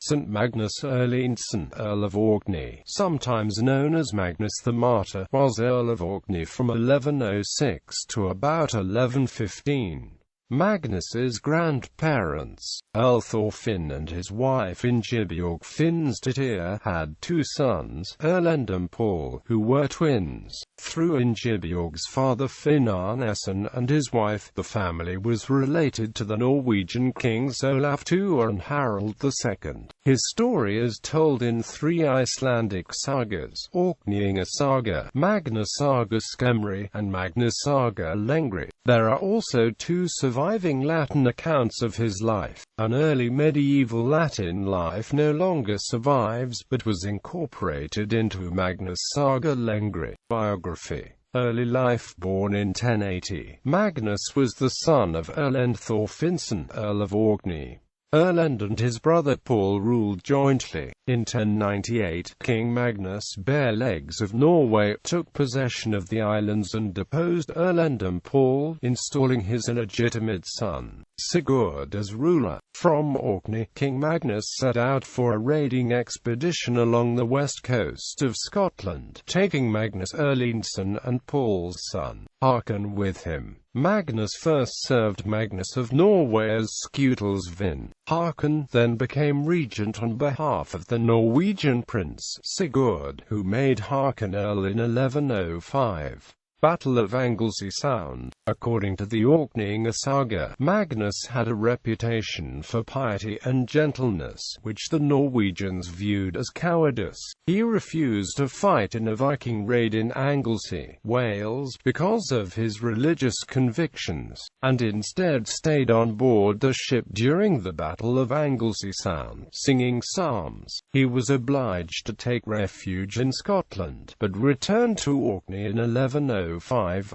St. Magnus Erlendsson, Earl of Orkney, sometimes known as Magnus the Martyr, was Earl of Orkney from 1106 to about 1115. Magnus's grandparents, Earl Thorfinn and his wife Ingibiorg Finnsdottir, had two sons, Erlend and Paul, who were twins. Through Ingibiorg's father Finn Arnesson and his wife, the family was related to the Norwegian kings Olav II and Harald II. His story is told in three Icelandic sagas: Orkneyinga saga, Magnus saga skemmri, and Magnus saga lengri. There are also two surviving Latin accounts of his life. An early medieval Latin life no longer survives, but was incorporated into Magnus saga lengri. Biography. Early life. Born in 1080, Magnus was the son of Erlend Thorfinn, Earl of Orkney. Erlend and his brother Paul ruled jointly. In 1098, King Magnus Bare Legs of Norway took possession of the islands and deposed Erlend and Paul, installing his illegitimate son, Sigurd, as ruler. From Orkney, King Magnus set out for a raiding expedition along the west coast of Scotland, taking Magnus Erlendsson and Paul's son, Håkon, with him. Magnus first served Magnus of Norway as Skutelsvin. Håkon then became regent on behalf of the Norwegian prince Sigurd, who made Håkon Earl in 1105. Battle of Anglesey Sound. According to the Orkneyinga saga, Magnus had a reputation for piety and gentleness, which the Norwegians viewed as cowardice. He refused to fight in a Viking raid in Anglesey, Wales, because of his religious convictions, and instead stayed on board the ship during the Battle of Anglesey Sound, singing psalms. He was obliged to take refuge in Scotland, but returned to Orkney in 1105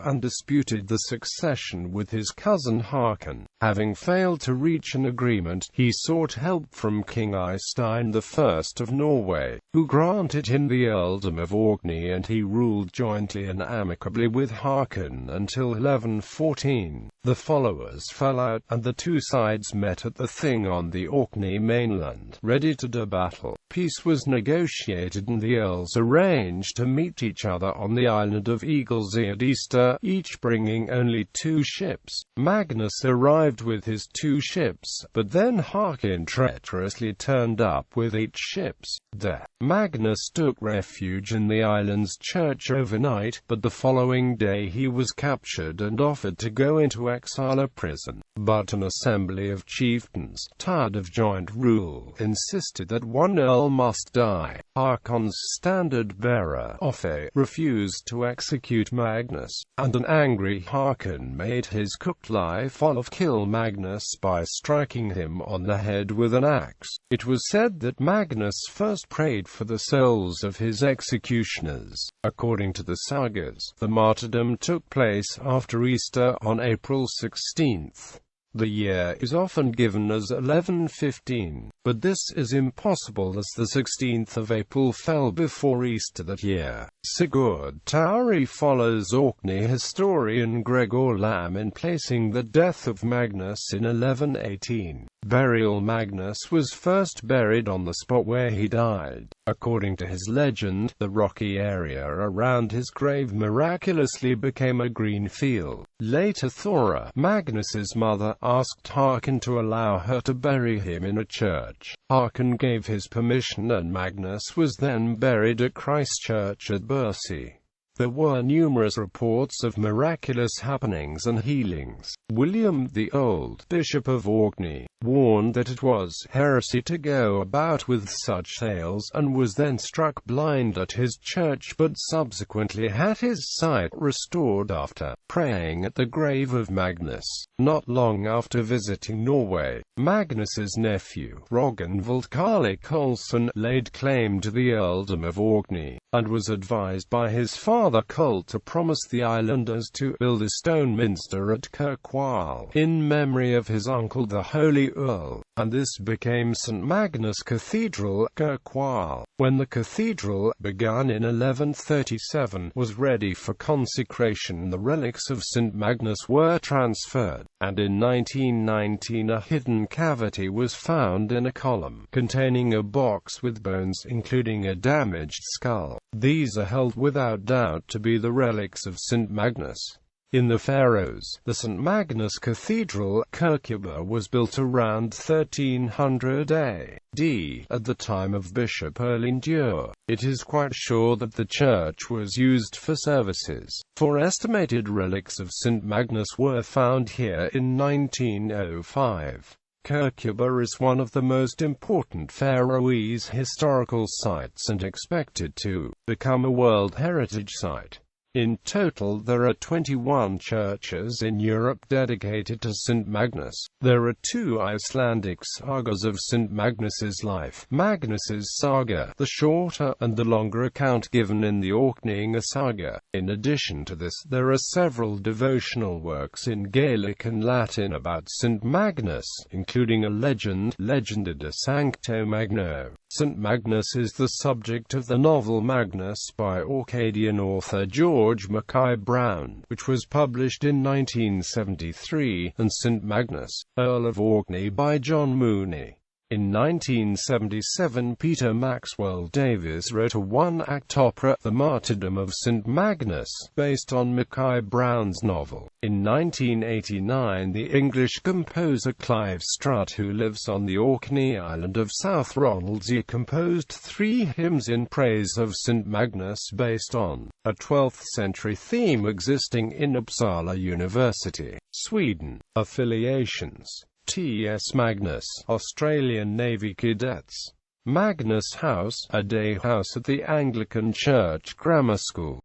and disputed the succession with his cousin Håkon. Having failed to reach an agreement, he sought help from King Eystein I of Norway, who granted him the earldom of Orkney, and he ruled jointly and amicably with Håkon until 1114. The followers fell out, and the two sides met at the Thing on the Orkney mainland, ready to do battle. Peace was negotiated and the earls arranged to meet each other on the island of Eaglesey at Easter, each bringing only two ships. Magnus arrived with his two ships, but then Håkon treacherously turned up with 8 ships. There, Magnus took refuge in the island's church overnight, but the following day he was captured and offered to go into exile or prison. But an assembly of chieftains, tired of joint rule, insisted that one earl must die. Håkon's standard-bearer, Offe, refused to execute Magnus, and an angry Håkon made his cooked life Olav kill Magnus by striking him on the head with an axe. It was said that Magnus first prayed for the souls of his executioners. According to the sagas, the martyrdom took place after Easter on April 16th. The year is often given as 1115, but this is impossible as the 16th of April fell before Easter that year. Sigurd Tauri follows Orkney historian Gregor Lam in placing the death of Magnus in 1118. Burial. Magnus was first buried on the spot where he died. According to his legend, the rocky area around his grave miraculously became a green field. Later Thora, Magnus's mother, asked Håkon to allow her to bury him in a church. Håkon gave his permission and Magnus was then buried at Christ Church at Bursey. There were numerous reports of miraculous happenings and healings. William the Old, Bishop of Orkney, warned that it was heresy to go about with such tales, and was then struck blind at his church, but subsequently had his sight restored after praying at the grave of Magnus. Not long after visiting Norway, Magnus's nephew, Rognvald Karli Kolsson, laid claim to the earldom of Orkney, and was advised by his father Kull to promise the islanders to build a stone minster at Kirkwall, in memory of his uncle the Holy Earl, and this became St. Magnus Cathedral, Kirkwall. When the cathedral, begun in 1137, was ready for consecration, the relics of St. Magnus were transferred, and in 1919 a hidden cavity was found in a column, containing a box with bones including a damaged skull. These are held without doubt to be the relics of St. Magnus. In the Faroes, the St. Magnus Cathedral, Kirkjubø, was built around 1300 AD, at the time of Bishop Erlendsson. It is quite sure that the church was used for services. 4 estimated relics of St. Magnus were found here in 1905. Kirkjubø is one of the most important Faroese historical sites and expected to become a World Heritage Site. In total, there are 21 churches in Europe dedicated to St. Magnus. There are 2 Icelandic sagas of St. Magnus's life, Magnus's saga, the shorter, and the longer account given in the Orkneyinga saga. In addition to this, there are several devotional works in Gaelic and Latin about St. Magnus, including a legend, Legenda de Sancto Magno. St. Magnus is the subject of the novel Magnus by Orcadian author George Mackay Brown, which was published in 1973, and St. Magnus, Earl of Orkney by John Mooney. In 1977, Peter Maxwell Davies wrote a 1-act opera, The Martyrdom of St. Magnus, based on Mackay Brown's novel. In 1989, the English composer Clive Strutt, who lives on the Orkney island of South Ronaldsay, composed 3 hymns in praise of St. Magnus based on a 12th-century theme existing in Uppsala University, Sweden. Affiliations: T.S. Magnus, Australian Navy Cadets. Magnus House, a day house at the Anglican Church Grammar School.